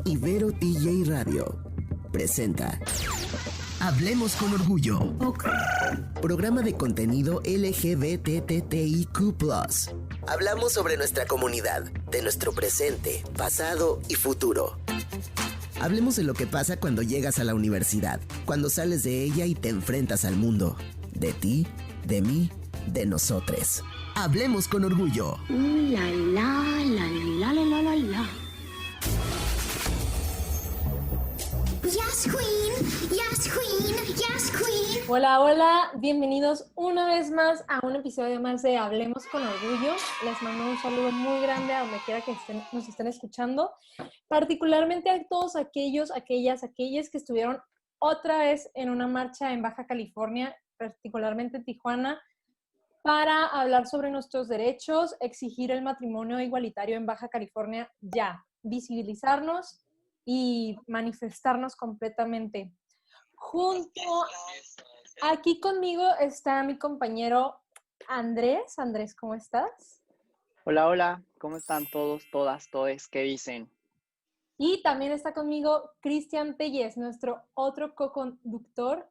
Ibero TJ Radio presenta Hablemos con Orgullo. Programa de contenido LGBTTIQ+. Hablamos sobre nuestra comunidad, de nuestro presente, pasado y futuro. Hablemos de lo que pasa cuando llegas a la universidad, cuando sales de ella y te enfrentas al mundo. De ti, de mí, de nosotros. Hablemos con Orgullo. La la la la la la la la. Yes, Queen. Yes, Queen. Yes, Queen. Hola, hola. Bienvenidos una vez más a un episodio más de Hablemos con Orgullo. Les mando un saludo muy grande a donde quiera que nos estén escuchando. Particularmente a todos aquellas que estuvieron otra vez en una marcha en Baja California, particularmente en Tijuana, para hablar sobre nuestros derechos, exigir el matrimonio igualitario en Baja California ya, visibilizarnos y manifestarnos completamente. Aquí conmigo está mi compañero Andrés. Andrés, ¿cómo estás? Hola, hola, ¿cómo están todos, todas, todes? ¿Qué dicen? Y también está conmigo Cristian Telles, nuestro otro co-conductor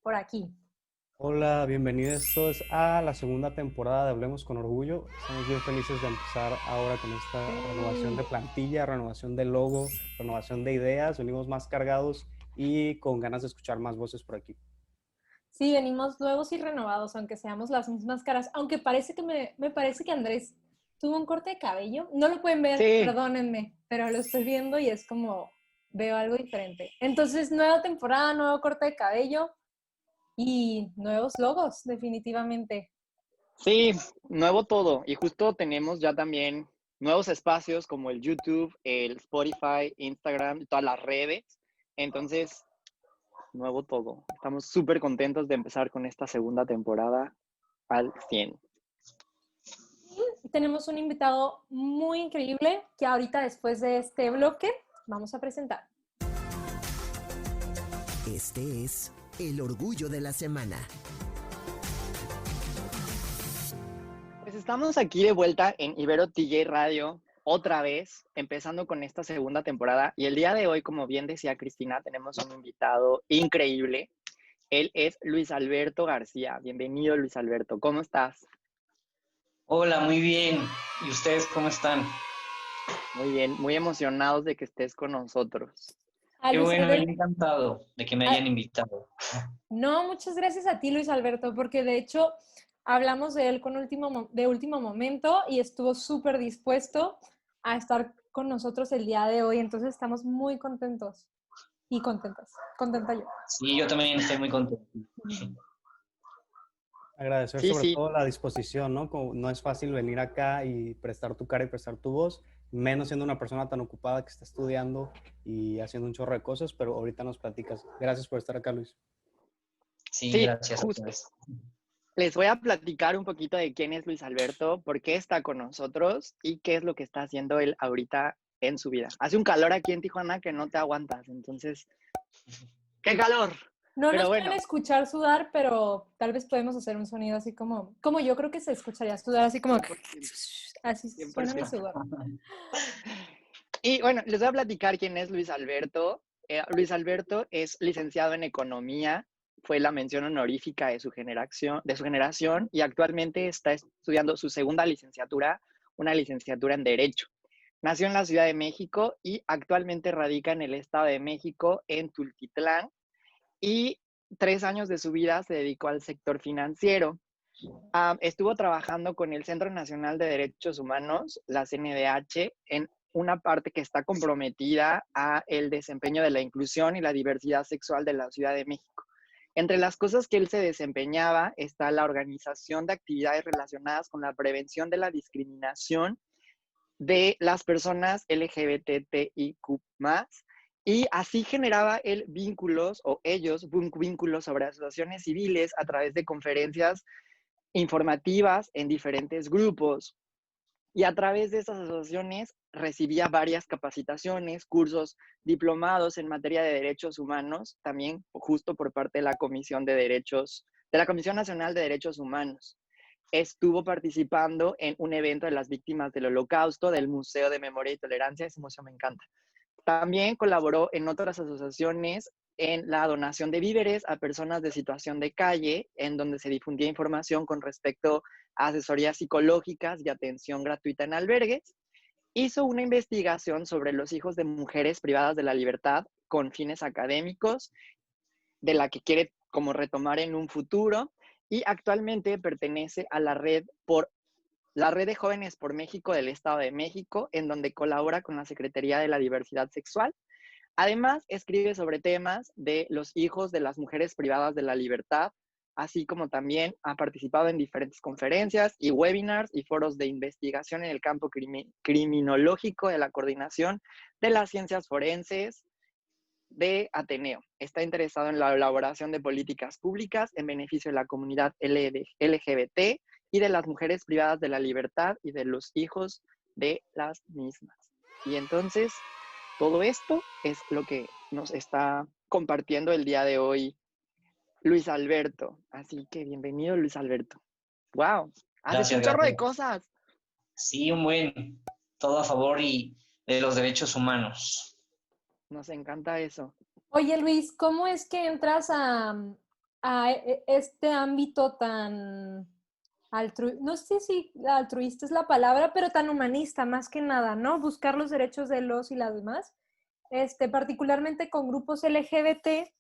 por aquí. Hola, bienvenidos todos a la segunda temporada de Hablemos con Orgullo. Estamos bien felices de empezar ahora con esta renovación de plantilla, renovación de logo, renovación de ideas. Venimos más cargados y con ganas de escuchar más voces por aquí. Sí, venimos nuevos y renovados, aunque seamos las mismas caras. Aunque parece que me parece que Andrés tuvo un corte de cabello. No lo pueden ver, Sí. Perdónenme, pero lo estoy viendo y es como, veo algo diferente. Entonces, nueva temporada, nuevo corte de cabello y nuevos logos, definitivamente. Sí, nuevo todo. Y justo tenemos ya también nuevos espacios como el YouTube, el Spotify, Instagram, todas las redes. Entonces, nuevo todo. Estamos súper contentos de empezar con esta segunda temporada al 100. Y tenemos un invitado muy increíble que ahorita después de este bloque vamos a presentar. Este es el Orgullo de la Semana. Pues estamos aquí de vuelta en Ibero TJ Radio, otra vez, empezando con esta segunda temporada. Y el día de hoy, como bien decía Cristina, tenemos un invitado increíble. Él es Luis Alberto García. Bienvenido, Luis Alberto. ¿Cómo estás? Hola, muy bien. ¿Y ustedes cómo están? Muy bien, muy emocionados de que estés con nosotros. Qué Luis bueno, Alberto. encantado de que me hayan invitado. No, muchas gracias a ti, Luis Alberto, porque de hecho hablamos de él de último momento y estuvo súper dispuesto a estar con nosotros el día de hoy. Entonces estamos muy contentos y contentas. Contenta yo. Sí, yo también estoy muy contento. Agradecer sobre todo la disposición, ¿no? Como no es fácil venir acá y prestar tu cara y prestar tu voz, menos siendo una persona tan ocupada que está estudiando y haciendo un chorro de cosas, pero ahorita nos platicas. Gracias por estar acá, Luis. Sí, Sí, gracias. justo. Les voy a platicar un poquito de quién es Luis Alberto, por qué está con nosotros y qué es lo que está haciendo él ahorita en su vida. Hace un calor aquí en Tijuana que no te aguantas, entonces, ¡qué calor! No Pero nos bueno. pueden escuchar sudar, pero tal vez podemos hacer un sonido así como yo creo que se escucharía sudar, así como 100%. así suena mi sudor. Y bueno, les voy a platicar quién es Luis Alberto. Luis Alberto es licenciado en Economía, fue la mención honorífica de su generación y actualmente está estudiando su segunda licenciatura, una licenciatura en Derecho. Nació en la Ciudad de México y actualmente radica en el Estado de México, en Tultitlán, y 3 años de su vida se dedicó al sector financiero. Estuvo trabajando con el Centro Nacional de Derechos Humanos, la CNDH, en una parte que está comprometida a el desempeño de la inclusión y la diversidad sexual de la Ciudad de México. Entre las cosas que él se desempeñaba está la organización de actividades relacionadas con la prevención de la discriminación de las personas LGBTIQ+, y así generaba él vínculos sobre asociaciones civiles a través de conferencias informativas en diferentes grupos. Y a través de estas asociaciones recibía varias capacitaciones, cursos, diplomados en materia de derechos humanos, también justo por parte de la Comisión de la Comisión Nacional de Derechos Humanos. Estuvo participando en un evento de las víctimas del Holocausto del Museo de Memoria y Tolerancia. Ese museo me encanta. También colaboró en otras asociaciones en la donación de víveres a personas de situación de calle, en donde se difundía información con respecto a asesorías psicológicas y atención gratuita en albergues. Hizo una investigación sobre los hijos de mujeres privadas de la libertad con fines académicos, de la que quiere como retomar en un futuro, y actualmente pertenece a la red de Jóvenes por México del Estado de México, en donde colabora con la Secretaría de la Diversidad Sexual. Además, escribe sobre temas de los hijos de las mujeres privadas de la libertad, así como también ha participado en diferentes conferencias y webinars y foros de investigación en el campo criminológico de la coordinación de las ciencias forenses de Ateneo. Está interesado en la elaboración de políticas públicas en beneficio de la comunidad LGBT y de las mujeres privadas de la libertad y de los hijos de las mismas. Y entonces, todo esto es lo que nos está compartiendo el día de hoy Luis Alberto. Así que bienvenido, Luis Alberto. ¡Wow! Haces un chorro de cosas. Sí, un buen. Todo a favor y de los derechos humanos. Nos encanta eso. Oye, Luis, ¿cómo es que entras a este ámbito tan no sé si altruista es la palabra, pero tan humanista, más que nada, ¿no? Buscar los derechos de los y las demás, particularmente con grupos LGBT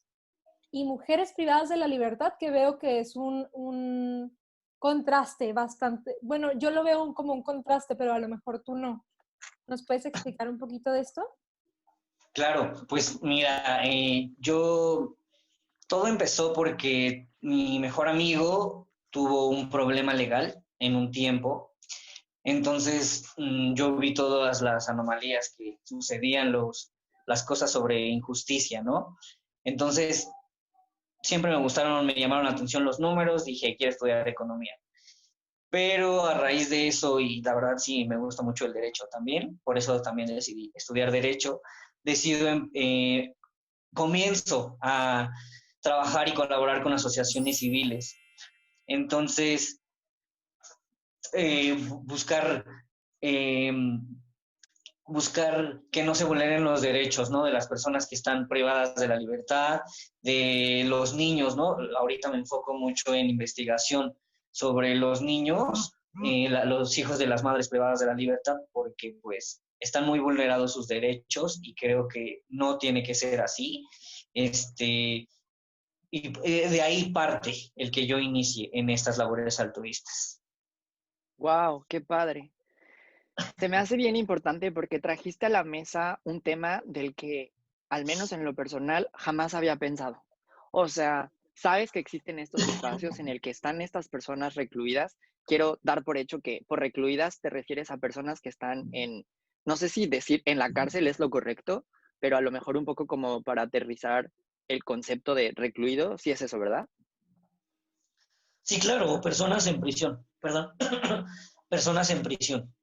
y mujeres privadas de la libertad, que veo que es un contraste bastante, bueno, yo lo veo como un contraste, pero a lo mejor tú no. ¿Nos puedes explicar un poquito de esto? Claro, pues mira, todo empezó porque mi mejor amigo tuvo un problema legal en un tiempo. Entonces yo vi todas las anomalías que sucedían, las cosas sobre injusticia, ¿no? Entonces siempre me llamaron la atención los números, dije, quiero estudiar economía. Pero a raíz de eso, y la verdad sí, me gusta mucho el derecho también, por eso también decidí estudiar derecho, comienzo a trabajar y colaborar con asociaciones civiles. Entonces, buscar que no se vulneren los derechos, ¿no? De las personas que están privadas de la libertad, de los niños, ¿no? Ahorita me enfoco mucho en investigación sobre los niños, los hijos de las madres privadas de la libertad, porque pues están muy vulnerados sus derechos y creo que no tiene que ser así. Y de ahí parte el que yo inicie en estas labores altruistas. ¡Wow! ¡Qué padre! Se me hace bien importante porque trajiste a la mesa un tema del que, al menos en lo personal, jamás había pensado. O sea, sabes que existen estos espacios en el que están estas personas recluidas. Quiero dar por hecho que por recluidas te refieres a personas que están no sé si decir en la cárcel es lo correcto, pero a lo mejor un poco como para aterrizar el concepto de recluido, sí es eso, ¿verdad? Sí, claro, personas en prisión, perdón, personas en prisión.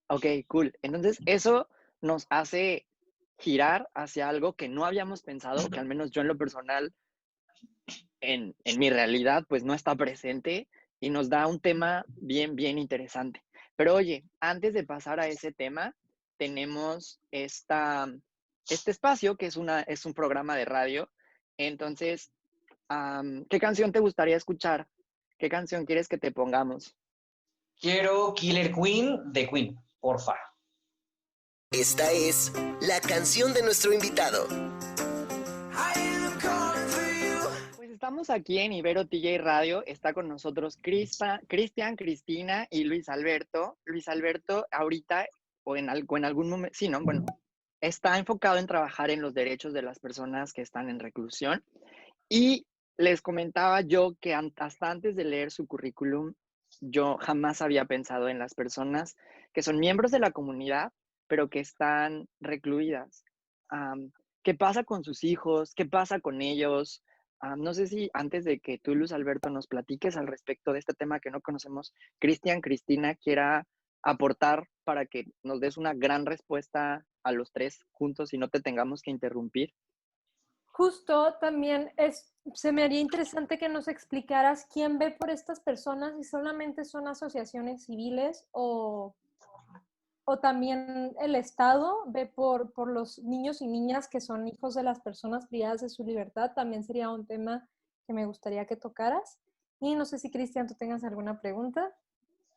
Ok, cool. Entonces, eso nos hace girar hacia algo que no habíamos pensado, que al menos yo en lo personal, en mi realidad, pues no está presente y nos da un tema bien, bien interesante. Pero oye, antes de pasar a ese tema, tenemos este espacio que es un programa de radio. Entonces, ¿qué canción te gustaría escuchar? ¿Qué canción quieres que te pongamos? Quiero Killer Queen de Queen, porfa. Esta es la canción de nuestro invitado. Pues estamos aquí en Ibero TJ Radio. Está con nosotros Cristian, Cristina y Luis Alberto. Luis Alberto ahorita, o en algún momento, sí, ¿no? Bueno, está enfocado en trabajar en los derechos de las personas que están en reclusión. Y les comentaba yo que hasta antes de leer su currículum, yo jamás había pensado en las personas que son miembros de la comunidad, pero que están recluidas. ¿Qué pasa con sus hijos? ¿Qué pasa con ellos? No sé si antes de que tú, Luis Alberto, nos platiques al respecto de este tema que no conocemos, Cristian, Cristina, quiera aportar para que nos des una gran respuesta a los tres juntos y no te tengamos que interrumpir. Justo también se me haría interesante que nos explicaras quién ve por estas personas, si solamente son asociaciones civiles o o también el Estado ve por los niños y niñas que son hijos de las personas privadas de su libertad, también sería un tema que me gustaría que tocaras. Y no sé si, Cristian, tú tengas alguna pregunta.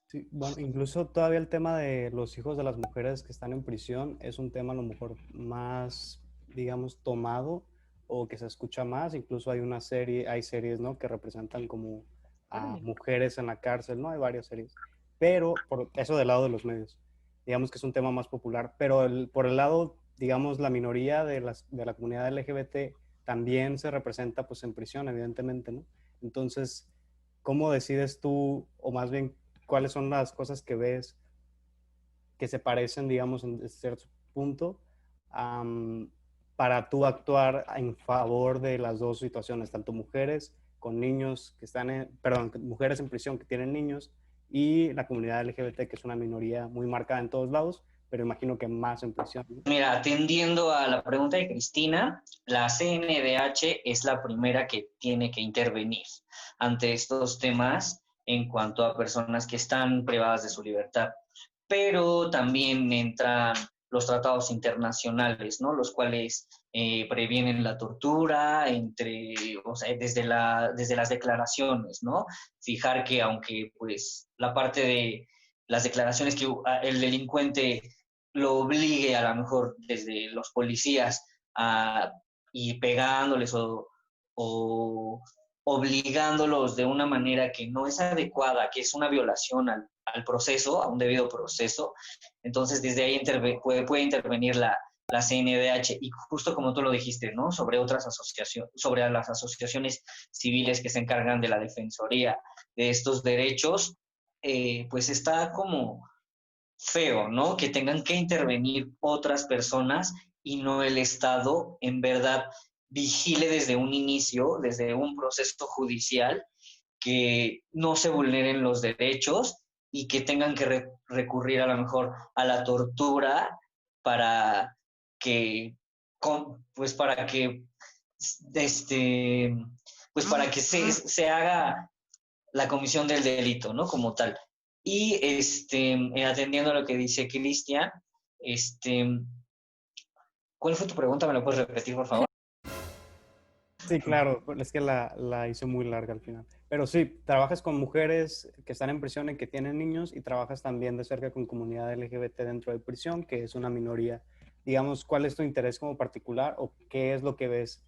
Sí, bueno, incluso todavía el tema de los hijos de las mujeres que están en prisión es un tema a lo mejor más, digamos, tomado o que se escucha más. Incluso hay series, ¿no? Que representan como a mujeres en la cárcel, ¿no? Hay varias series. Pero por eso del lado de los medios, digamos que es un tema más popular. Pero por el lado, digamos, la minoría de la comunidad LGBT también se representa pues en prisión, evidentemente, ¿no? Entonces, ¿cómo decides tú, o más bien, cuáles son las cosas que ves que se parecen, digamos, en cierto punto, para tú actuar en favor de las dos situaciones, tanto mujeres con niños que mujeres en prisión que tienen niños y la comunidad LGBT, que es una minoría muy marcada en todos lados, pero imagino que más en prisión, ¿no? Mira, atendiendo a la pregunta de Cristina, la CNDH es la primera que tiene que intervenir ante estos temas en cuanto a personas que están privadas de su libertad. Pero también entran los tratados internacionales, ¿no? Los cuales previenen la tortura, desde las declaraciones, ¿no? Fijar que aunque pues la parte de las declaraciones que el delincuente lo obligue a lo mejor desde los policías y pegándoles o obligándolos de una manera que no es adecuada, que es una violación al proceso, a un debido proceso, entonces desde ahí puede intervenir la CNDH, y justo como tú lo dijiste, ¿no? Sobre las asociaciones civiles que se encargan de la defensoría de estos derechos, pues está como feo, ¿no? Que tengan que intervenir otras personas y no el Estado, en verdad, vigile desde un inicio, desde un proceso judicial, que no se vulneren los derechos y que tengan que recurrir a lo mejor a la tortura para que, para que se haga la comisión del delito, ¿no? Como tal. Y atendiendo a lo que dice Cristian, ¿cuál fue tu pregunta? ¿Me lo puedes repetir, por favor? Sí, claro, es que la hice muy larga al final. Pero sí, trabajas con mujeres que están en prisión y que tienen niños, y trabajas también de cerca con comunidad LGBT dentro de prisión, que es una minoría. Digamos, ¿cuál es tu interés como particular o qué es lo que ves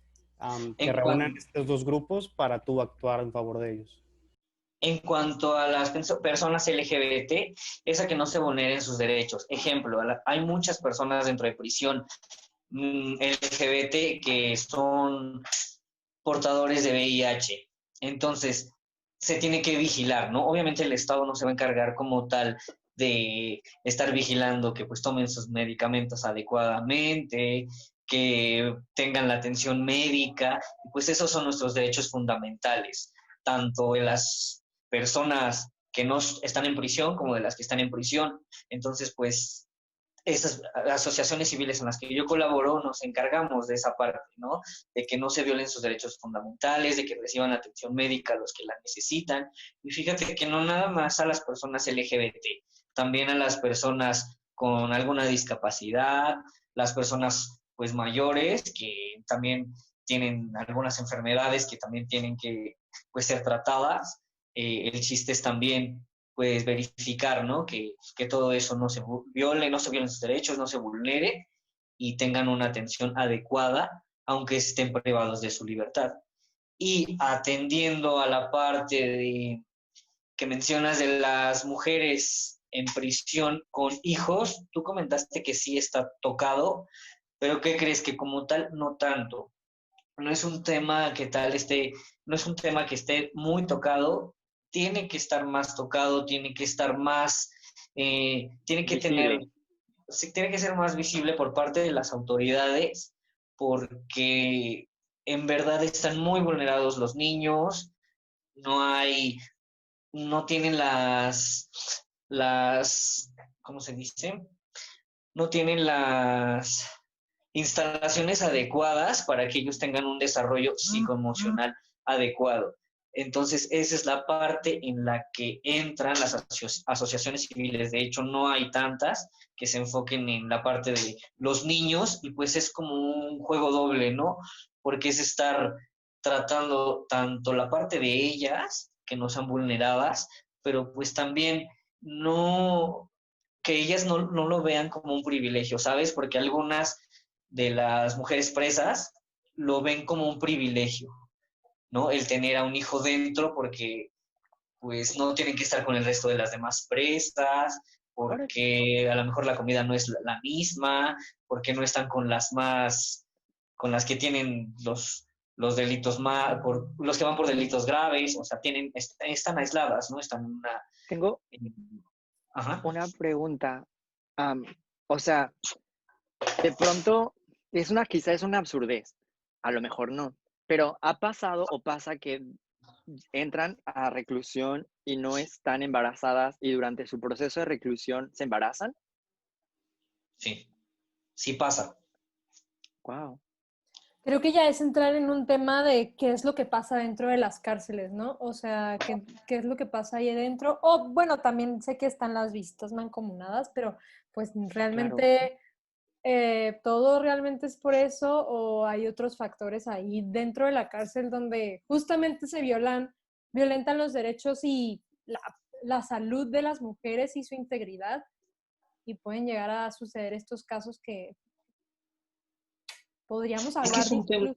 que reúnen estos dos grupos para tú actuar en favor de ellos? En cuanto a las personas LGBT, es a que no se vulneren sus derechos. Ejemplo, hay muchas personas dentro de prisión LGBT que son portadores de VIH. Entonces, se tiene que vigilar, ¿no? Obviamente el Estado no se va a encargar como tal de estar vigilando que pues tomen sus medicamentos adecuadamente, que tengan la atención médica, pues esos son nuestros derechos fundamentales, tanto en las personas que no están en prisión como de las que están en prisión. Entonces, pues esas asociaciones civiles en las que yo colaboro nos encargamos de esa parte, ¿no? De que no se violen sus derechos fundamentales, de que reciban atención médica a los que la necesitan. Y fíjate que no nada más a las personas LGBT, también a las personas con alguna discapacidad, las personas pues mayores que también tienen algunas enfermedades que también tienen que pues ser tratadas. El chiste es también pues verificar, ¿no? Que todo eso no se violen sus derechos, no se vulnere y tengan una atención adecuada, aunque estén privados de su libertad. Y atendiendo a la parte que mencionas de las mujeres en prisión con hijos, tú comentaste que sí está tocado, pero ¿qué crees? Que como tal, no tanto. No es un tema no es un tema que esté muy tocado, tiene que estar más tocado, tiene que estar más, tiene que ser más visible por parte de las autoridades, porque en verdad están muy vulnerados los niños, no tienen ¿cómo se dice? No tienen las instalaciones adecuadas para que ellos tengan un desarrollo psicoemocional adecuado. Entonces, esa es la parte en la que entran las asociaciones civiles. De hecho, no hay tantas que se enfoquen en la parte de los niños y pues es como un juego doble, ¿no? Porque es estar tratando tanto la parte de ellas, que no sean vulneradas, pero pues también no, que ellas no lo vean como un privilegio, ¿sabes? Porque algunas de las mujeres presas lo ven como un privilegio, ¿no? El tener a un hijo dentro porque pues no tienen que estar con el resto de las demás presas, porque a lo mejor la comida no es la misma, porque no están con con las que tienen los delitos más, los que van por delitos graves, o sea, están aisladas, ¿no? Están en una... Tengo Ajá. una pregunta. O sea, de pronto, quizá es una absurdez, a lo mejor no, pero ¿ha pasado o pasa que entran a reclusión y no están embarazadas y durante su proceso de reclusión se embarazan? Sí, sí pasa. Wow. Creo que ya es entrar en un tema de qué es lo que pasa dentro de las cárceles, ¿no? O sea, qué es lo que pasa ahí adentro. O bueno, también sé que están las visitas mancomunadas, pero pues realmente todo realmente es por eso o hay otros factores ahí dentro de la cárcel donde justamente se violentan los derechos y la salud de las mujeres y su integridad y pueden llegar a suceder estos casos que podríamos Es que hablar de incluso.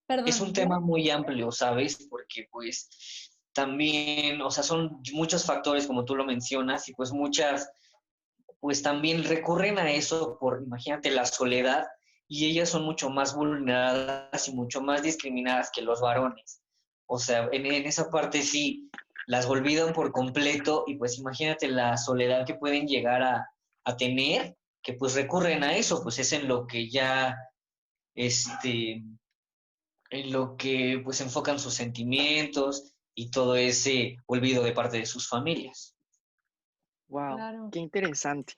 Perdón, es un tema muy amplio, ¿sabes? Porque pues también, o sea, son muchos factores como tú lo mencionas y pues muchas, pues también recurren a eso por, imagínate, la soledad y ellas son mucho más vulneradas y mucho más discriminadas que los varones. O sea, en esa parte sí, las olvidan por completo y pues imagínate la soledad que pueden llegar a tener, que pues recurren a eso, pues es en lo que ya, en lo que pues enfocan sus sentimientos y todo ese olvido de parte de sus familias. Wow, claro. qué interesante.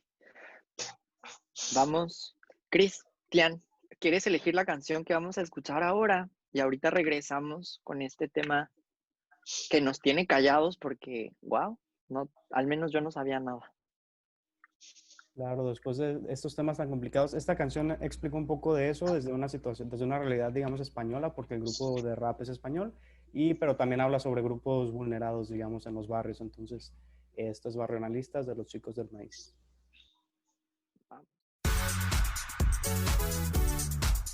Vamos, Cristian, ¿quieres elegir la canción que vamos a escuchar ahora? Y ahorita regresamos con este tema que nos tiene callados porque, wow, no, al menos yo no sabía nada. Claro, después de estos temas tan complicados, esta canción explica un poco de eso desde una situación, desde una realidad, digamos, española, porque el grupo de rap es español, pero también habla sobre grupos vulnerados, digamos, en los barrios. Entonces, esto es Barrionalistas de los Chicos del Maíz.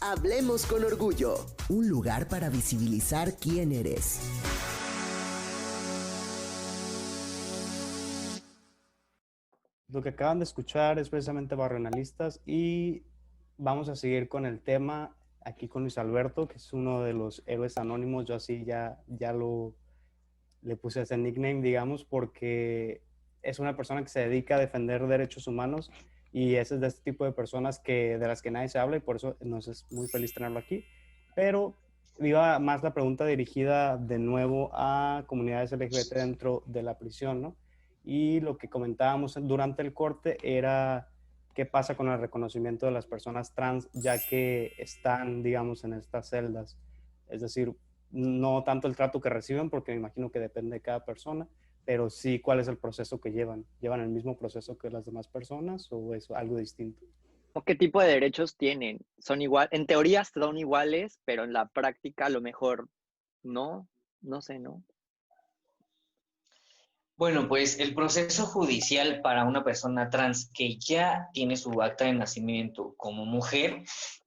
Hablemos con orgullo, un lugar para visibilizar quién eres. Lo que acaban de escuchar es precisamente Barrionalistas y vamos a seguir con el tema aquí con Luis Alberto, que es uno de los héroes anónimos. Yo así le puse ese nickname, digamos, porque es una persona que se dedica a defender derechos humanos y es de este tipo de personas de las que nadie se habla y por eso nos es muy feliz tenerlo aquí. Pero iba más la pregunta dirigida de nuevo a comunidades LGBT dentro de la prisión, ¿no? Y lo que comentábamos durante el corte era qué pasa con el reconocimiento de las personas trans ya que están, digamos, en estas celdas. Es decir, no tanto el trato que reciben, porque me imagino que depende de cada persona, pero sí cuál es el proceso que llevan. ¿Llevan el mismo proceso que las demás personas o es algo distinto? ¿O qué tipo de derechos tienen? ¿Son igual? En teoría son iguales, pero en la práctica a lo mejor no sé, ¿no? Bueno, pues el proceso judicial para una persona trans que ya tiene su acta de nacimiento como mujer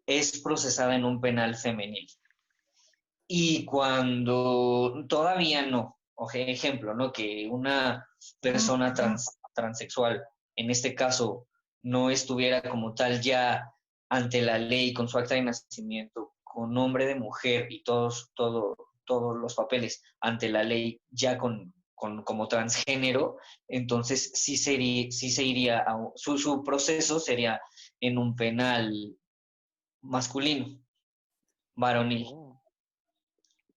es procesada en un penal femenil. Y cuando todavía no, ejemplo, ¿no? Que una persona transexual, en este caso, no estuviera como tal ya ante la ley con su acta de nacimiento, con nombre de mujer y todos los papeles ante la ley ya como transgénero, entonces sí se iría su proceso sería en un penal masculino, varonil. Oh.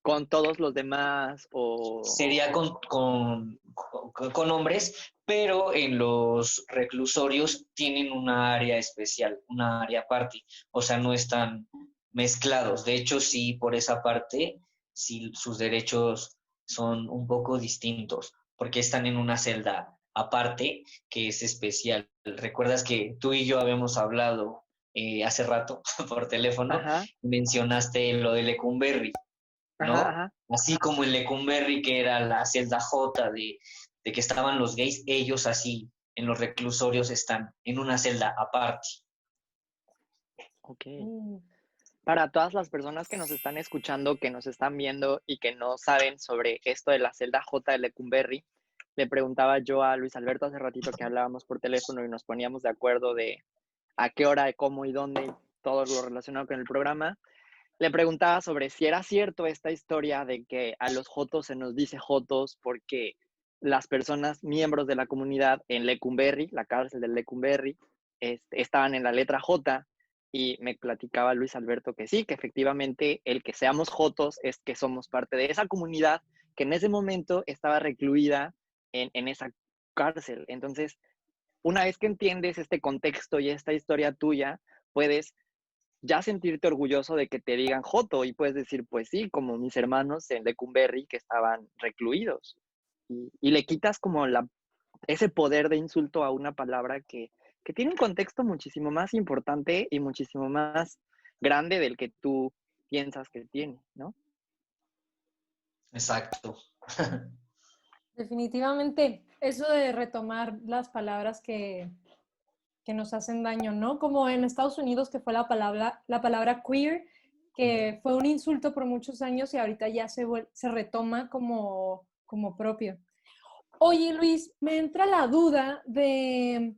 ¿Con todos los demás o...? Sería con hombres, pero en los reclusorios tienen una área especial, una área aparte, o sea, no están mezclados. De hecho, sí, por esa parte, sí, sus derechos son un poco distintos, porque están en una celda aparte que es especial. ¿Recuerdas que tú y yo habíamos hablado hace rato por teléfono? Ajá, Mencionaste lo de Lecumberri, ajá, ¿no? ajá. Así como en Lecumberri, que era la celda J de que estaban los gays, ellos así en los reclusorios están en una celda aparte. Ok. Mm. Para todas las personas que nos están escuchando, que nos están viendo y que no saben sobre esto de la celda J de Lecumberri, le preguntaba yo a Luis Alberto hace ratito que hablábamos por teléfono y nos poníamos de acuerdo de a qué hora, cómo y dónde, todo lo relacionado con el programa. Le preguntaba sobre si era cierto esta historia de que a los jotos se nos dice jotos porque las personas, miembros de la comunidad en Lecumberri, la cárcel de Lecumberri, estaban en la letra J, y me platicaba Luis Alberto que sí, que efectivamente el que seamos jotos es que somos parte de esa comunidad que en ese momento estaba recluida en esa cárcel. Entonces, una vez que entiendes este contexto y esta historia tuya, puedes ya sentirte orgulloso de que te digan joto y puedes decir, pues sí, como mis hermanos en Lecumberri que estaban recluidos. Y le quitas como ese poder de insulto a una palabra que tiene un contexto muchísimo más importante y muchísimo más grande del que tú piensas que tiene, ¿no? Exacto. Definitivamente, eso de retomar las palabras que nos hacen daño, ¿no? Como en Estados Unidos, que fue la palabra queer, que fue un insulto por muchos años y ahorita ya se retoma como propio. Oye, Luis, me entra la duda de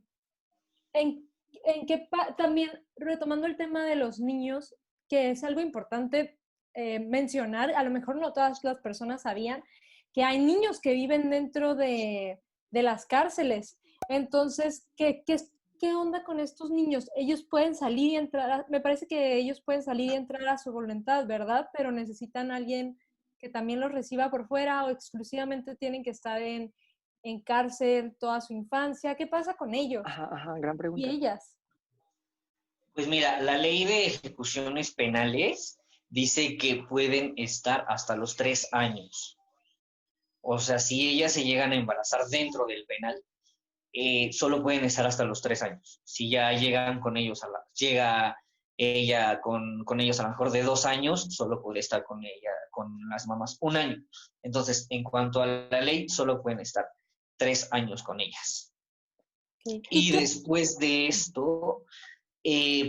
en qué también retomando el tema de los niños, que es algo importante mencionar, a lo mejor no todas las personas sabían que hay niños que viven dentro de las cárceles. Entonces, ¿qué onda con estos niños? Ellos pueden salir y entrar, me parece que ellos pueden salir y entrar a su voluntad, ¿verdad? Pero necesitan a alguien que también los reciba por fuera o exclusivamente tienen que estar en cárcel toda su infancia. ¿Qué pasa con ellos Ajá, ajá, gran y pregunta. ellas? Pues mira, la ley de ejecuciones penales dice que pueden estar hasta los 3 años. O sea, si ellas se llegan a embarazar dentro del penal, solo pueden estar hasta los 3 años. Si ya llegan con ellos llega ella con ellos a lo mejor de 2 años, solo puede estar con ella, con las mamás 1 año. Entonces, en cuanto a la ley, solo pueden estar 3 años con ellas. ¿Y Y qué? después de esto,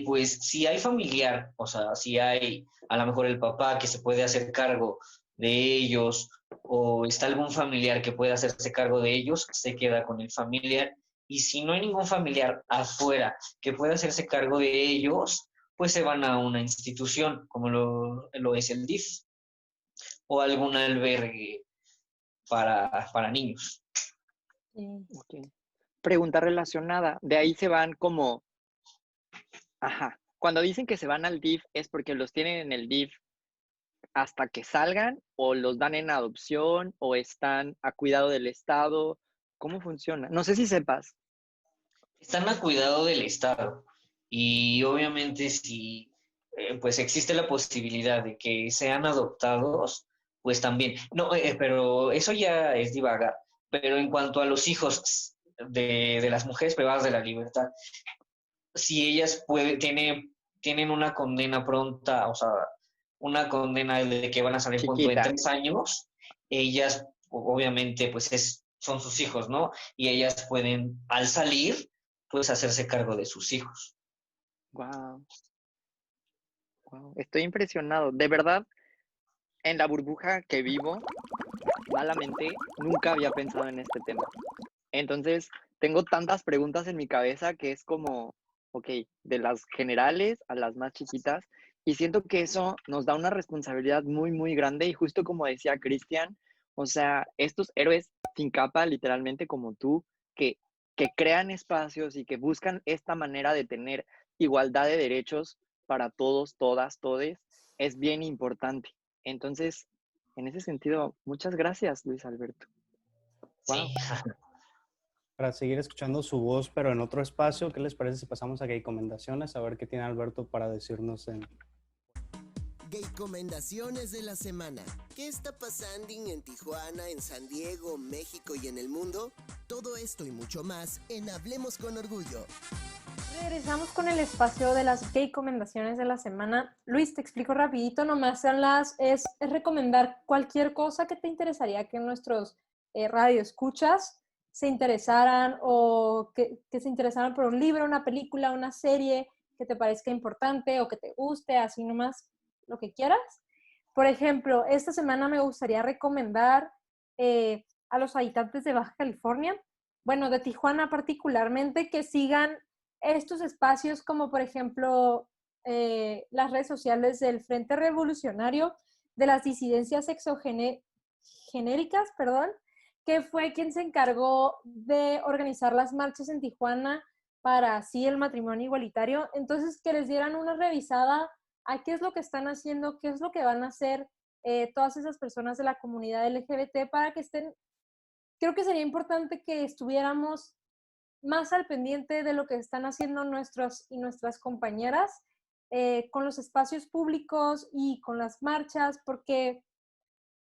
pues si hay familiar, o sea, si hay a lo mejor el papá que se puede hacer cargo de ellos o está algún familiar que pueda hacerse cargo de ellos, se queda con el familiar. Y si no hay ningún familiar afuera que pueda hacerse cargo de ellos, pues se van a una institución como lo es el DIF o algún albergue para niños. Okay. Pregunta relacionada. De ahí se van como, ajá, cuando dicen que se van al DIF es porque los tienen en el DIF hasta que salgan o los dan en adopción o están a cuidado del Estado. ¿Cómo funciona? No sé si sepas. Están a cuidado del Estado y obviamente si pues existe la posibilidad de que sean adoptados, pues también. No, pero eso ya es divagar. Pero en cuanto a los hijos de las mujeres privadas de la libertad, si ellas tienen una condena pronta, o sea, una condena de que van a salir punto en Chiquita. 3 años, ellas obviamente pues son sus hijos, ¿no? Y ellas pueden, al salir, pues hacerse cargo de sus hijos. Wow. Wow. Estoy impresionado. De verdad, en la burbuja que vivo, malamente, nunca había pensado en este tema. Entonces, tengo tantas preguntas en mi cabeza que es como, ok, de las generales a las más chiquitas, y siento que eso nos da una responsabilidad muy, muy grande, y justo como decía Cristian, o sea, estos héroes sin capa, literalmente como tú, que, que crean espacios y que buscan esta manera de tener igualdad de derechos para todos, todas, todes, es bien importante. Entonces, en ese sentido, muchas gracias, Luis Alberto. Wow. Sí. Para seguir escuchando su voz, pero en otro espacio, ¿qué les parece si pasamos a recomendaciones? A ver qué tiene Alberto para decirnos en... Recomendaciones de la semana. ¿Qué está pasando en Tijuana, en San Diego, México y en el mundo? Todo esto y mucho más en Hablemos con Orgullo. Regresamos con el espacio de las recomendaciones de la semana. Luis, te explico rapidito, nomás es recomendar cualquier cosa que te interesaría que nuestros radioescuchas se interesaran o que se interesaran por un libro, una película, una serie que te parezca importante o que te guste, así nomás lo que quieras. Por ejemplo, esta semana me gustaría recomendar a los habitantes de Baja California, bueno, de Tijuana particularmente, que sigan estos espacios como por ejemplo las redes sociales del Frente Revolucionario de las Disidencias Sexogenéricas, que fue quien se encargó de organizar las marchas en Tijuana para así el matrimonio igualitario. Entonces, que les dieran una revisada a qué es lo que están haciendo, qué es lo que van a hacer todas esas personas de la comunidad LGBT para que estén, creo que sería importante que estuviéramos más al pendiente de lo que están haciendo nuestros y nuestras compañeras con los espacios públicos y con las marchas, porque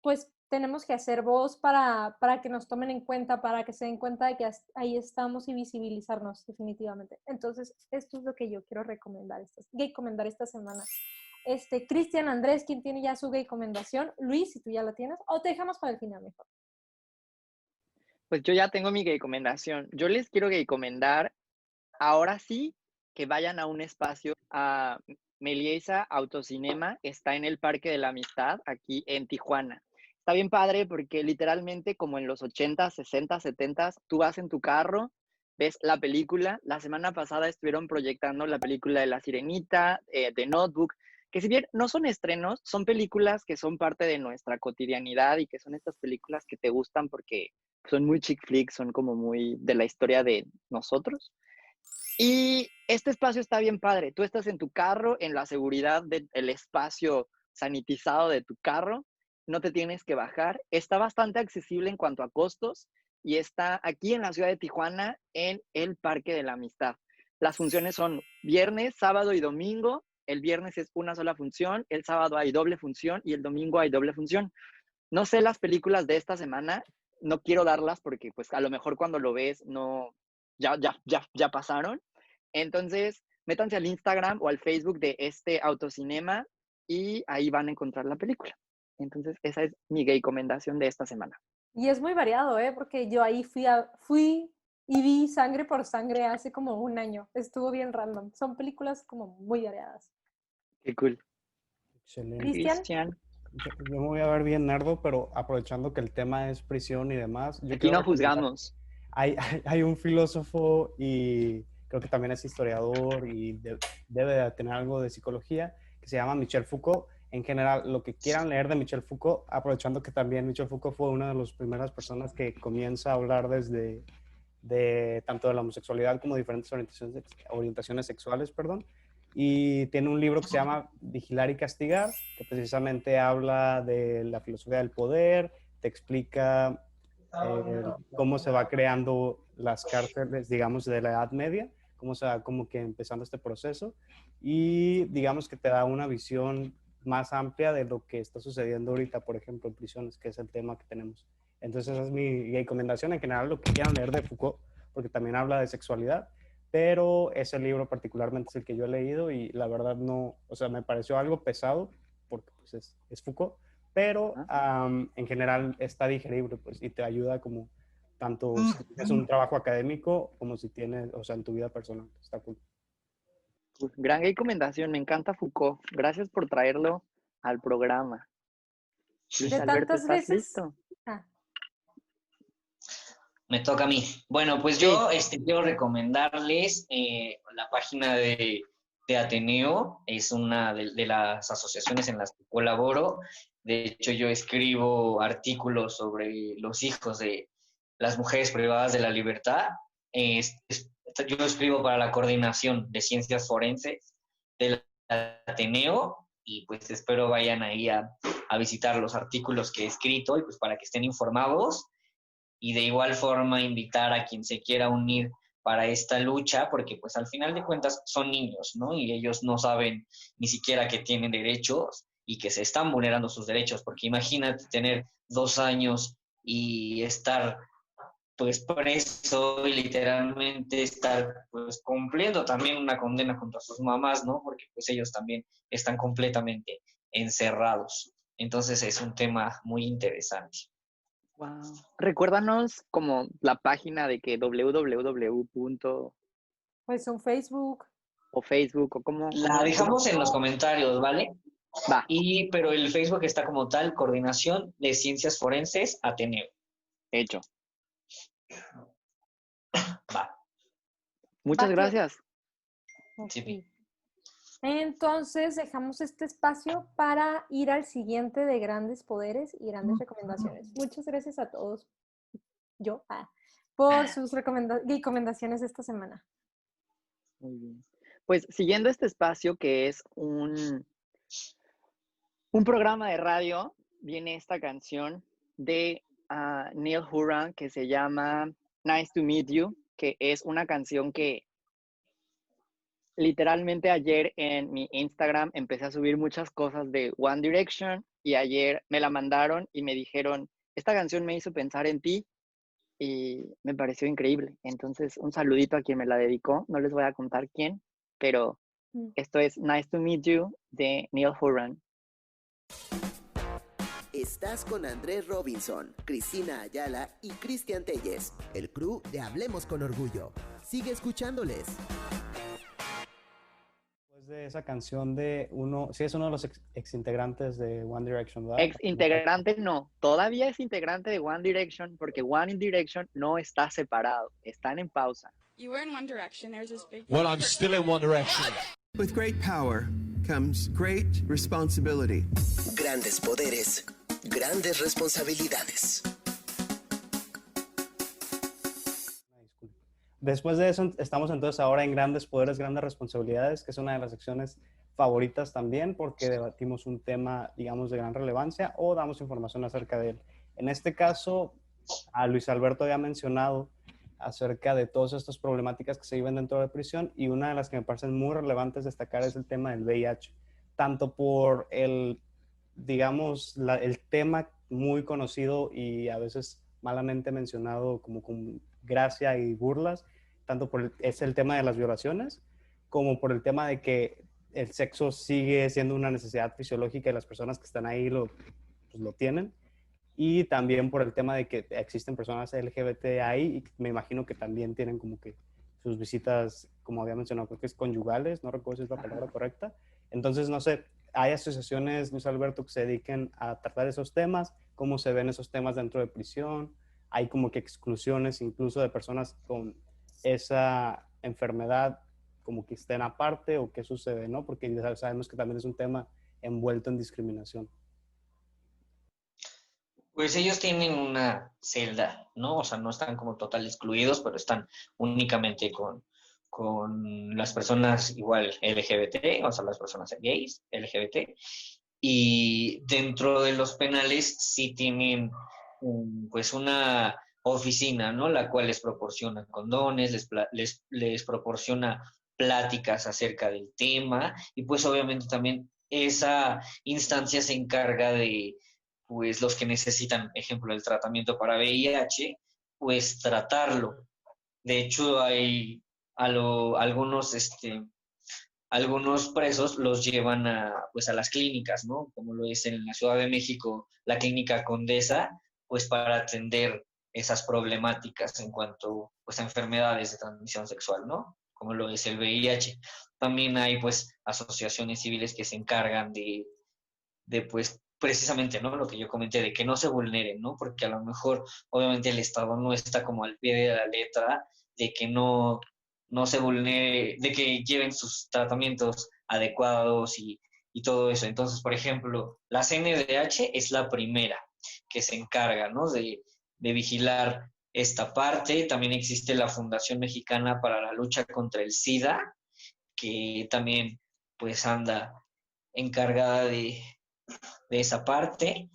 pues tenemos que hacer voz para que nos tomen en cuenta, para que se den cuenta de que ahí estamos y visibilizarnos definitivamente. Entonces, esto es lo que yo quiero recomendar esta semana. Cristian, Andrés, ¿quién tiene ya su gay recomendación? Luis, si tú ya la tienes, o te dejamos para el final mejor. Pues yo ya tengo mi gay recomendación. Yo les quiero gay recomendar, ahora sí, que vayan a un espacio, a Meliesa Autocinema, está en el Parque de la Amistad, aquí en Tijuana. Está bien padre porque literalmente como en los 80, 60, 70, tú vas en tu carro, ves la película. La semana pasada estuvieron proyectando la película de La Sirenita, de Notebook, que si bien no son estrenos, son películas que son parte de nuestra cotidianidad y que son estas películas que te gustan porque son muy chick flicks, son como muy de la historia de nosotros. Y este espacio está bien padre. Tú estás en tu carro, en la seguridad del espacio sanitizado de tu carro, no te tienes que bajar. Está bastante accesible en cuanto a costos y está aquí en la ciudad de Tijuana, en el Parque de la Amistad. Las funciones son viernes, sábado y domingo. El viernes es una sola función, el sábado hay doble función y el domingo hay doble función. No sé las películas de esta semana, no quiero darlas porque pues a lo mejor cuando lo ves no, ya pasaron. Entonces, métanse al Instagram o al Facebook de este autocinema y ahí van a encontrar la película. Entonces, esa es mi gay recomendación de esta semana. Y es muy variado, porque yo ahí fui y vi Sangre por Sangre hace como un año. Estuvo bien random. Son películas como muy variadas. Qué cool. Excelente. Cristian. Yo me voy a ver bien nerdo, pero aprovechando que el tema es prisión y demás. Aquí no juzgamos. Hay un filósofo y creo que también es historiador y debe de tener algo de psicología, que se llama Michel Foucault. En general, lo que quieran leer de Michel Foucault, aprovechando que también Michel Foucault fue una de las primeras personas que comienza a hablar desde tanto de la homosexualidad como diferentes orientaciones sexuales, y tiene un libro que se llama Vigilar y Castigar, que precisamente habla de la filosofía del poder, te explica cómo se va creando las cárceles, digamos, de la Edad Media, cómo se va como que empezando este proceso, y digamos que te da una visión más amplia de lo que está sucediendo ahorita, por ejemplo, en prisiones, que es el tema que tenemos. Entonces esa es mi recomendación, en general lo que quieran leer de Foucault, porque también habla de sexualidad, pero ese libro particularmente es el que yo he leído y la verdad no, o sea, me pareció algo pesado, porque pues es Foucault, pero en general está digerible, pues, y te ayuda como tanto si tienes un trabajo académico como si tienes, o sea, en tu vida personal. Está cool. Gran recomendación, me encanta Foucault. Gracias por traerlo al programa. Luis De Alberto, tantas ¿estás veces. listo? Me toca a mí. Bueno, pues yo quiero recomendarles la página de Ateneo. Es una de las asociaciones en las que colaboro. De hecho, yo escribo artículos sobre los hijos de las mujeres privadas de la libertad. Yo escribo para la Coordinación de Ciencias Forenses del Ateneo y pues espero vayan ahí a visitar los artículos que he escrito y pues para que estén informados. Y de igual forma invitar a quien se quiera unir para esta lucha, porque pues al final de cuentas son niños, ¿no? Y ellos no saben ni siquiera que tienen derechos y que se están vulnerando sus derechos, porque imagínate tener 2 años y estar pues preso y literalmente estar pues cumpliendo también una condena contra sus mamás, ¿no? Porque pues ellos también están completamente encerrados. Entonces es un tema muy interesante. Wow. Recuérdanos como la página de que www. Pues un Facebook. O Facebook o cómo. La dejamos en los comentarios, ¿vale? Va, Pero el Facebook está como tal, Coordinación de Ciencias Forenses Ateneo. hecho. Va. Muchas Va que- gracias. Sí. Ok. Entonces dejamos este espacio para ir al siguiente de grandes poderes y grandes recomendaciones. Muchas gracias a todos, por sus recomendaciones esta semana. Muy bien. Pues siguiendo este espacio que es un programa de radio, viene esta canción de Neil Horan que se llama Nice to Meet You, que es una canción que literalmente ayer en mi Instagram empecé a subir muchas cosas de One Direction y ayer me la mandaron y me dijeron, esta canción me hizo pensar en ti y me pareció increíble. Entonces, un saludito a quien me la dedicó. No les voy a contar quién, pero esto es Nice to Meet You de Neil Horan. Estás con Andrés Robinson, Cristina Ayala y Cristian Telles, el crew de Hablemos con Orgullo. Sigue escuchándoles. Después de esa canción de sí es uno de los exintegrantes de One Direction, ¿verdad? Ex-integrante no, todavía es integrante de One Direction porque One Direction no está separado, están en pausa. You were in One Direction, there's this big... Well, I'm still in One Direction. With great power comes great responsibility. Grandes poderes, grandes responsabilidades. Después de eso, estamos entonces ahora en Grandes Poderes, Grandes Responsabilidades, que es una de las secciones favoritas también porque debatimos un tema, digamos, de gran relevancia o damos información acerca de él. En este caso, a Luis Alberto había mencionado acerca de todas estas problemáticas que se viven dentro de prisión y una de las que me parecen muy relevantes destacar es el tema del VIH, tanto por el, digamos, el tema muy conocido y a veces malamente mencionado como con gracia y burlas, tanto es el tema de las violaciones, como por el tema de que el sexo sigue siendo una necesidad fisiológica y las personas que están ahí lo tienen. Y también por el tema de que existen personas LGBT ahí y me imagino que también tienen como que sus visitas, como había mencionado, creo que es conyugales, no recuerdo si es la palabra correcta. Entonces, no sé, hay asociaciones, Luis Alberto, que se dediquen a tratar esos temas, cómo se ven esos temas dentro de prisión, hay como que exclusiones incluso de personas con esa enfermedad como que estén aparte o qué sucede, ¿no? Porque ya sabemos que también es un tema envuelto en discriminación. Pues ellos tienen una celda, ¿no? O sea, no están como total excluidos, pero están únicamente con las personas igual LGBT, o sea, las personas gays, LGBT, y dentro de los penales sí tienen pues una oficina, ¿no? La cual les proporciona condones, les proporciona pláticas acerca del tema y pues obviamente también esa instancia se encarga de pues los que necesitan, ejemplo, el tratamiento para VIH, pues tratarlo. De hecho, hay algunos presos los llevan pues a las clínicas, ¿no? Como lo es en la Ciudad de México, la Clínica Condesa, pues para atender esas problemáticas en cuanto pues, a enfermedades de transmisión sexual, ¿no? Como lo es el VIH. También hay pues asociaciones civiles que se encargan de pues precisamente, ¿no? Lo que yo comenté, de que no se vulneren, ¿no? Porque a lo mejor, obviamente, el Estado no está como al pie de la letra de que no se vulnere, de que lleven sus tratamientos adecuados y todo eso. Entonces, por ejemplo, la CNDH es la primera que se encarga, ¿no? De vigilar esta parte. También existe la Fundación Mexicana para la Lucha contra el SIDA, que también, pues, anda encargada de esa parte.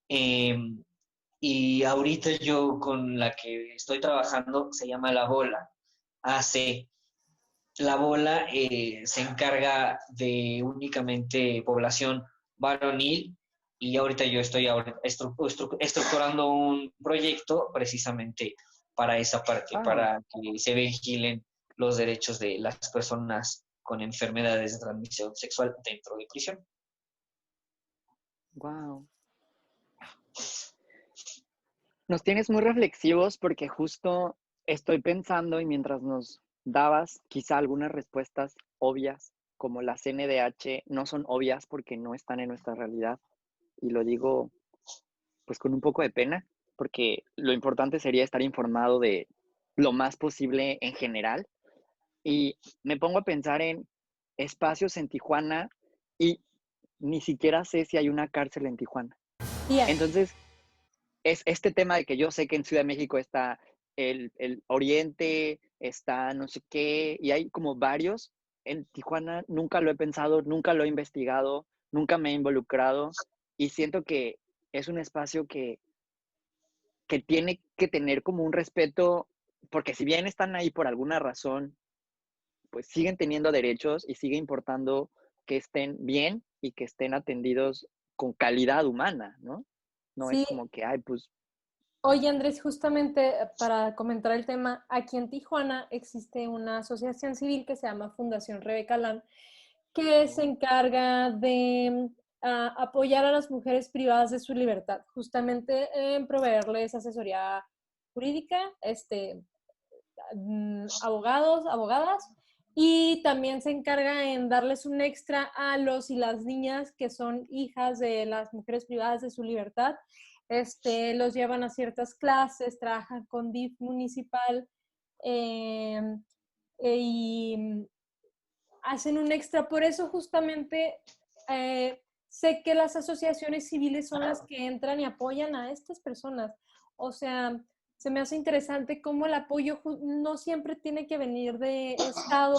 Y ahorita yo con la que estoy trabajando se llama La Bola, AC. La Bola se encarga de únicamente población varonil, y ahorita yo estoy estructurando un proyecto precisamente para esa parte, para que se vigilen los derechos de las personas con enfermedades de transmisión sexual dentro de prisión. Wow. Nos tienes muy reflexivos porque justo estoy pensando y mientras nos dabas quizá algunas respuestas obvias como la CNDH no son obvias porque no están en nuestra realidad. Y lo digo pues con un poco de pena porque lo importante sería estar informado de lo más posible en general. Y me pongo a pensar en espacios en Tijuana y ni siquiera sé si hay una cárcel en Tijuana. Yeah. Entonces, es este tema de que yo sé que en Ciudad de México está el Oriente, está no sé qué, y hay como varios. En Tijuana nunca lo he pensado, nunca lo he investigado, nunca me he involucrado, y siento que es un espacio que tiene que tener como un respeto, porque si bien están ahí por alguna razón, pues siguen teniendo derechos y sigue importando que estén bien y que estén atendidos con calidad humana, ¿no? No es Sí. como que, ay, pues... Oye, Andrés, justamente para comentar el tema, aquí en Tijuana existe una asociación civil que se llama Fundación Rebeca Land, que se encarga de apoyar a las mujeres privadas de su libertad, justamente en proveerles asesoría jurídica, abogados, abogadas, y también se encarga en darles un extra a los y las niñas que son hijas de las mujeres privadas de su libertad. Los llevan a ciertas clases, trabajan con DIF municipal y hacen un extra. Por eso justamente sé que las asociaciones civiles son las que entran y apoyan a estas personas. O sea, se me hace interesante cómo el apoyo no siempre tiene que venir de Estado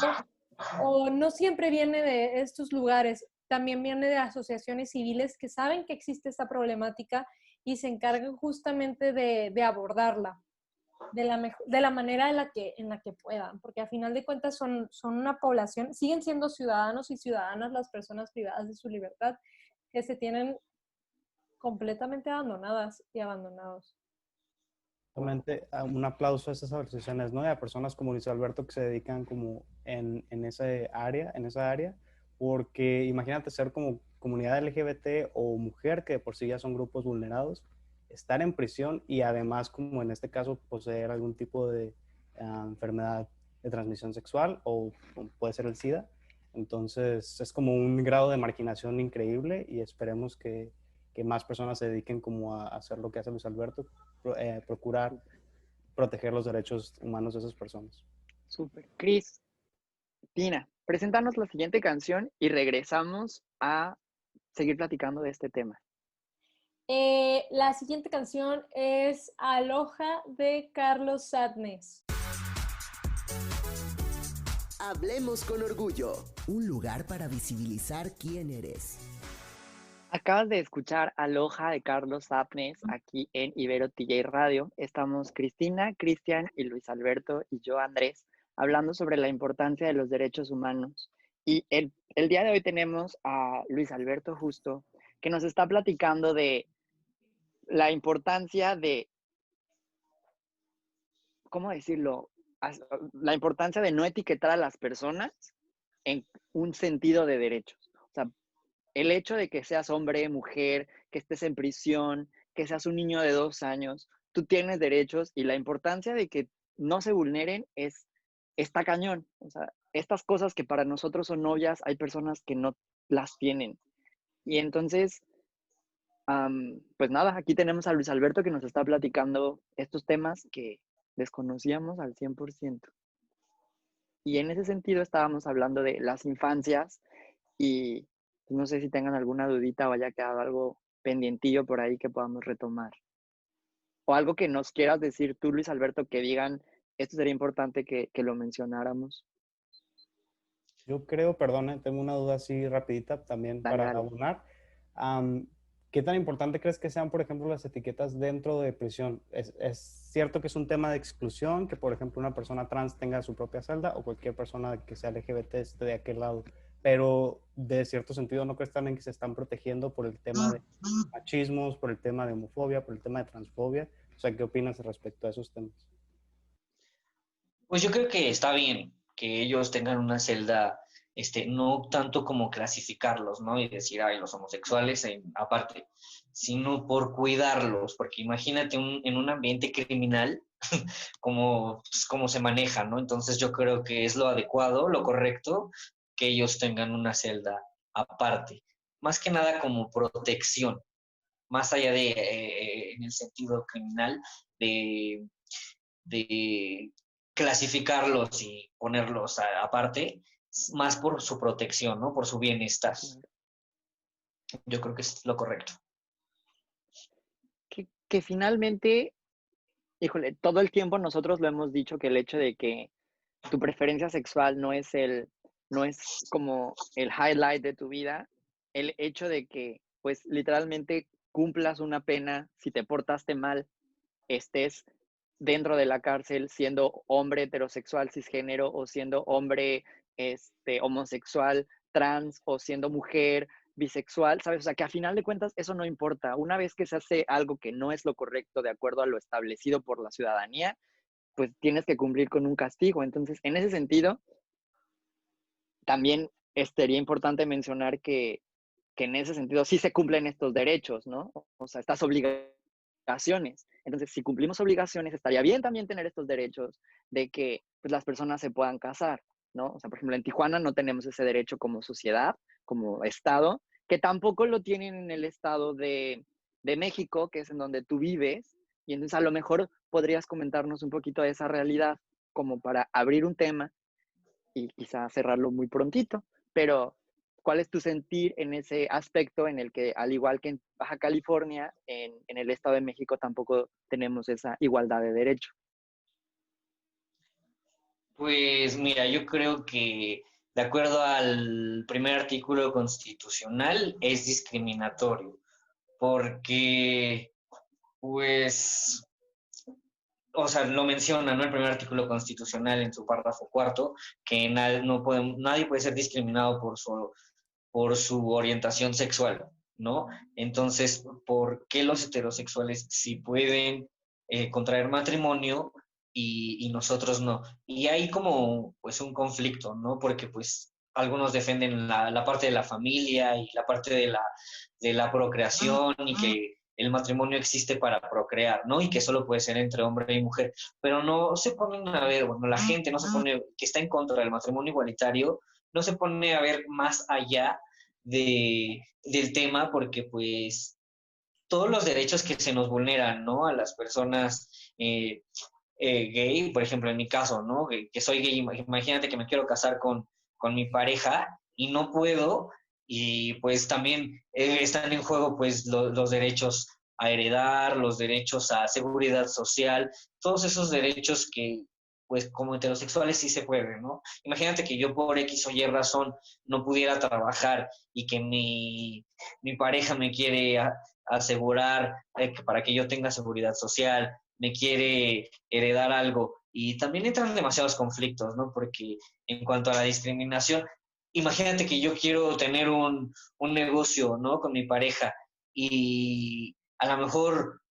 o no siempre viene de estos lugares. También viene de asociaciones civiles que saben que existe esta problemática y se encargan justamente de abordarla de la manera en la que puedan, porque a final de cuentas son una población, siguen siendo ciudadanos y ciudadanas las personas privadas de su libertad, que se tienen completamente abandonadas y abandonados. Realmente un aplauso a esas asociaciones, ¿no? Y a personas como Luis Alberto que se dedican como en esa área, porque imagínate ser como comunidad LGBT o mujer, que de por sí ya son grupos vulnerados, estar en prisión y además, como en este caso, poseer algún tipo de enfermedad de transmisión sexual o puede ser el SIDA. Entonces es como un grado de marginación increíble y esperemos que más personas se dediquen como a hacer lo que hace Luis Alberto, procurar proteger los derechos humanos de esas personas. Súper. Cris, Tina, preséntanos la siguiente canción y regresamos a seguir platicando de este tema. La siguiente canción es Aloha de Carlos Sadness. Hablemos con orgullo, un lugar para visibilizar quién eres. Acabas de escuchar Aloha de Carlos Sadness aquí en Ibero TJ Radio. Estamos Cristina, Cristian y Luis Alberto y yo, Andrés, hablando sobre la importancia de los derechos humanos. Y el día de hoy tenemos a Luis Alberto justo, que nos está platicando de la importancia de, ¿cómo decirlo? La importancia de no etiquetar a las personas en un sentido de derechos. O sea, el hecho de que seas hombre, mujer, que estés en prisión, que seas un niño de 2 años, tú tienes derechos y la importancia de que no se vulneren está cañón. O sea, estas cosas que para nosotros son obvias, hay personas que no las tienen. Y entonces, pues nada, aquí tenemos a Luis Alberto que nos está platicando estos temas que desconocíamos al 100%. Y en ese sentido estábamos hablando de las infancias y no sé si tengan alguna dudita o haya quedado algo pendientillo por ahí que podamos retomar. O algo que nos quieras decir tú, Luis Alberto, que digan, esto sería importante que lo mencionáramos. Yo creo, perdón, tengo una duda así rapidita también Dale, para dale. abonar. ¿Qué tan importante crees que sean, por ejemplo, las etiquetas dentro de prisión? ¿Es cierto que es un tema de exclusión, que, por ejemplo, una persona trans tenga su propia celda o cualquier persona que sea LGBT esté de aquel lado? pero de cierto sentido, ¿no crees también que se están protegiendo por el tema de machismos, por el tema de homofobia, por el tema de transfobia? O sea, ¿qué opinas respecto a esos temas? Pues yo creo que está bien que ellos tengan una celda, no tanto como clasificarlos, ¿no? Y decir, ay, los homosexuales aparte, sino por cuidarlos, porque imagínate en un ambiente criminal cómo se maneja, ¿no? Entonces yo creo que es lo adecuado, lo correcto, que ellos tengan una celda aparte, más que nada como protección, más allá de, en el sentido criminal, de clasificarlos y ponerlos aparte, más por su protección, ¿no? Por su bienestar. Yo creo que es lo correcto. Que finalmente, híjole, todo el tiempo nosotros lo hemos dicho, que el hecho de que tu preferencia sexual no es como el highlight de tu vida, el hecho de que pues literalmente cumplas una pena si te portaste mal, estés dentro de la cárcel siendo hombre heterosexual cisgénero o siendo hombre homosexual trans o siendo mujer bisexual, ¿sabes? O sea, que a final de cuentas eso no importa. Una vez que se hace algo que no es lo correcto de acuerdo a lo establecido por la ciudadanía, pues tienes que cumplir con un castigo. Entonces, en ese sentido, también sería importante mencionar que en ese sentido sí se cumplen estos derechos, ¿no? O sea, estas obligaciones. Entonces, si cumplimos obligaciones, estaría bien también tener estos derechos de que pues, las personas se puedan casar, ¿no? O sea, por ejemplo, en Tijuana no tenemos ese derecho como sociedad, como Estado, que tampoco lo tienen en el Estado de México, que es en donde tú vives, y entonces a lo mejor podrías comentarnos un poquito de esa realidad como para abrir un tema y quizá cerrarlo muy prontito, pero ¿cuál es tu sentir en ese aspecto en el que, al igual que en Baja California, en el Estado de México tampoco tenemos esa igualdad de derecho? Pues mira, yo creo que de acuerdo al primer artículo constitucional es discriminatorio, porque pues, o sea, lo menciona, ¿no? El primer artículo constitucional en su párrafo cuarto, que nadie puede ser discriminado por su orientación sexual, ¿no? Entonces, ¿por qué los heterosexuales sí pueden contraer matrimonio y nosotros no? Y hay como, pues, un conflicto, ¿no? Porque, pues, algunos defienden la parte de la familia y la parte de la procreación y que el matrimonio existe para procrear, ¿no? Y que solo puede ser entre hombre y mujer. Pero no se ponen a ver, bueno, la gente no se pone, que está en contra del matrimonio igualitario, no se pone a ver más allá del tema porque pues todos los derechos que se nos vulneran, ¿no? A las personas gay, por ejemplo, en mi caso, ¿no? Que soy gay, imagínate que me quiero casar con mi pareja y no puedo, y pues también están en juego pues los derechos a heredar, los derechos a seguridad social, todos esos derechos que pues como heterosexuales sí se pueden, ¿no? Imagínate que yo por X o Y razón no pudiera trabajar y que mi pareja me quiere asegurar para que yo tenga seguridad social, me quiere heredar algo, y también entran demasiados conflictos, ¿no? Porque en cuanto a la discriminación, imagínate que yo quiero tener un negocio, ¿no? Con mi pareja y a lo mejor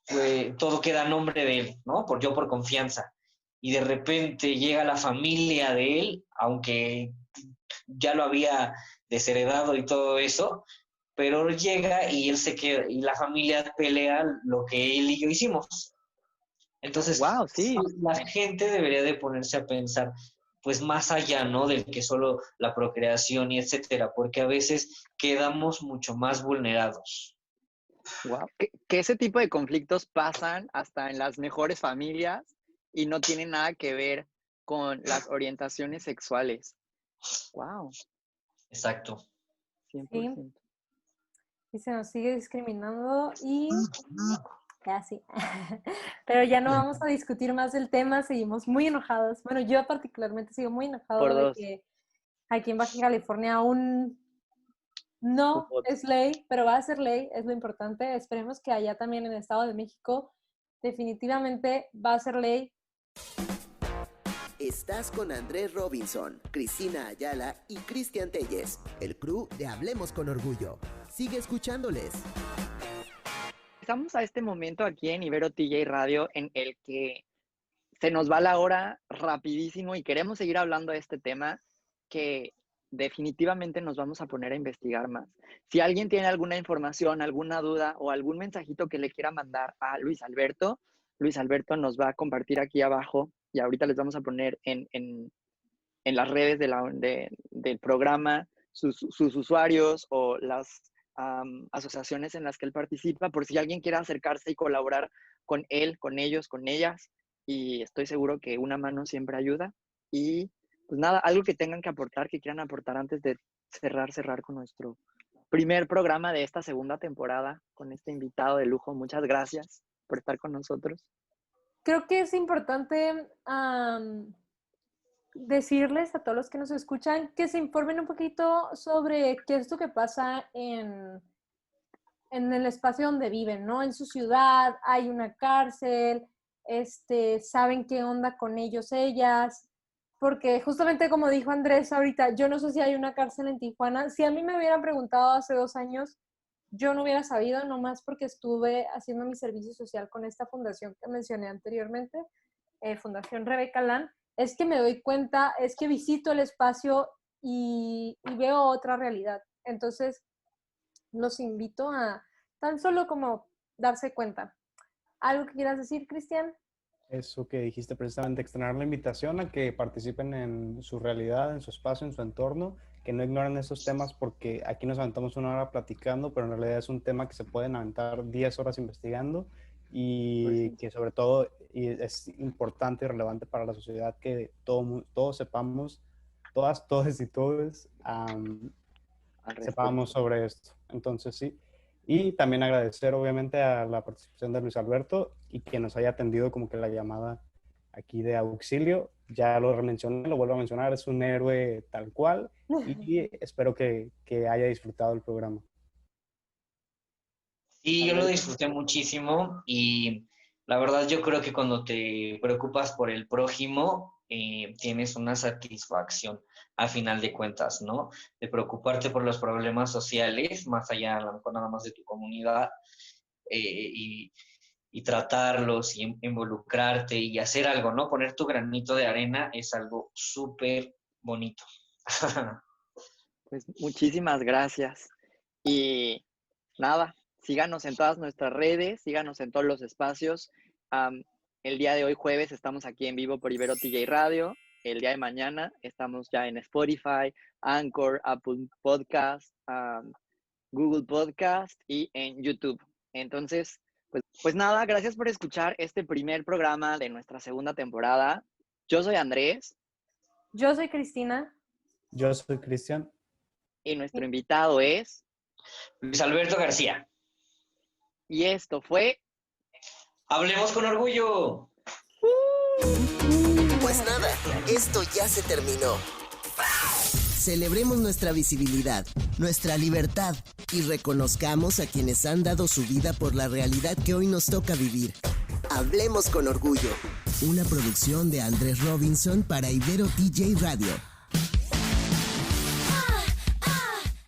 pues, todo queda a nombre de él, ¿no? Por confianza. Y de repente llega la familia de él, aunque ya lo había desheredado y todo eso, pero llega y él se queda, y la familia pelea lo que él y yo hicimos. Entonces, wow, sí. La gente debería de ponerse a pensar, pues más allá, ¿no? Del que solo la procreación y etcétera, porque a veces quedamos mucho más vulnerados. Wow. Que ese tipo de conflictos pasan hasta en las mejores familias y no tienen nada que ver con las orientaciones sexuales. Wow. Exacto. 100%. Sí. Y se nos sigue discriminando y casi. Pero ya no vamos a discutir más del tema, seguimos muy enojados. Bueno, yo particularmente sigo muy enojado de que aquí en Baja California aún no es ley, pero va a ser ley, es lo importante. Esperemos que allá también en el Estado de México definitivamente va a ser ley. Estás con Andrés Robinson, Cristina Ayala y Cristian Telles, el crew de Hablemos con Orgullo. Sigue escuchándoles. Estamos a este momento aquí en Ibero TJ Radio en el que se nos va la hora rapidísimo y queremos seguir hablando de este tema que definitivamente nos vamos a poner a investigar más. Si alguien tiene alguna información, alguna duda o algún mensajito que le quiera mandar a Luis Alberto nos va a compartir aquí abajo y ahorita les vamos a poner en las redes del programa sus usuarios o las asociaciones en las que él participa, por si alguien quiere acercarse y colaborar con él, con ellos, con ellas, y estoy seguro que una mano siempre ayuda. Y pues nada, algo que tengan que aportar, que quieran aportar antes de cerrar con nuestro primer programa de esta segunda temporada, con este invitado de lujo. Muchas gracias por estar con nosotros. Creo que es importante decirles a todos los que nos escuchan que se informen un poquito sobre qué es lo que pasa en el espacio donde viven, ¿no? En su ciudad hay una cárcel, saben qué onda con ellos, ellas, porque justamente como dijo Andrés ahorita, yo no sé si hay una cárcel en Tijuana. Si a mí me hubieran preguntado hace 2 años, yo no hubiera sabido, nomás porque estuve haciendo mi servicio social con esta fundación que mencioné anteriormente, Fundación Rebeca Lan. Es que me doy cuenta, es que visito el espacio y veo otra realidad. Entonces, los invito a tan solo como darse cuenta. ¿Algo que quieras decir, Cristian? Eso que dijiste precisamente, extender la invitación a que participen en su realidad, en su espacio, en su entorno, que no ignoren estos temas porque aquí nos aventamos 1 hora platicando, pero en realidad es un tema que se pueden aventar 10 horas investigando y que sobre todo es importante y relevante para la sociedad que todos sepamos, todos y todos sepamos sobre esto. Entonces sí. Y también agradecer obviamente a la participación de Luis Alberto y que nos haya atendido como que la llamada aquí de auxilio. Ya lo mencioné, lo vuelvo a mencionar, es un héroe tal cual y espero que haya disfrutado el programa. Sí, yo lo disfruté muchísimo y la verdad yo creo que cuando te preocupas por el prójimo, tienes una satisfacción a final de cuentas, ¿no? De preocuparte por los problemas sociales, más allá a lo mejor nada más de tu comunidad, y tratarlos y involucrarte y hacer algo, ¿no? Poner tu granito de arena es algo súper bonito. Pues muchísimas gracias. Y nada, síganos en todas nuestras redes, síganos en todos los espacios. El día de hoy, jueves, estamos aquí en vivo por Ibero TJ Radio. El día de mañana estamos ya en Spotify, Anchor, Apple Podcast, Google Podcast y en YouTube. Entonces, pues nada, gracias por escuchar este primer programa de nuestra segunda temporada. Yo soy Andrés. Yo soy Cristina. Yo soy Cristian. Y nuestro invitado es Luis Alberto García. Y esto fue Hablemos con Orgullo. Pues nada, esto ya se terminó. Celebremos nuestra visibilidad, nuestra libertad y reconozcamos a quienes han dado su vida por la realidad que hoy nos toca vivir. Hablemos con Orgullo, una producción de Andrés Robinson para Ibero TJ Radio.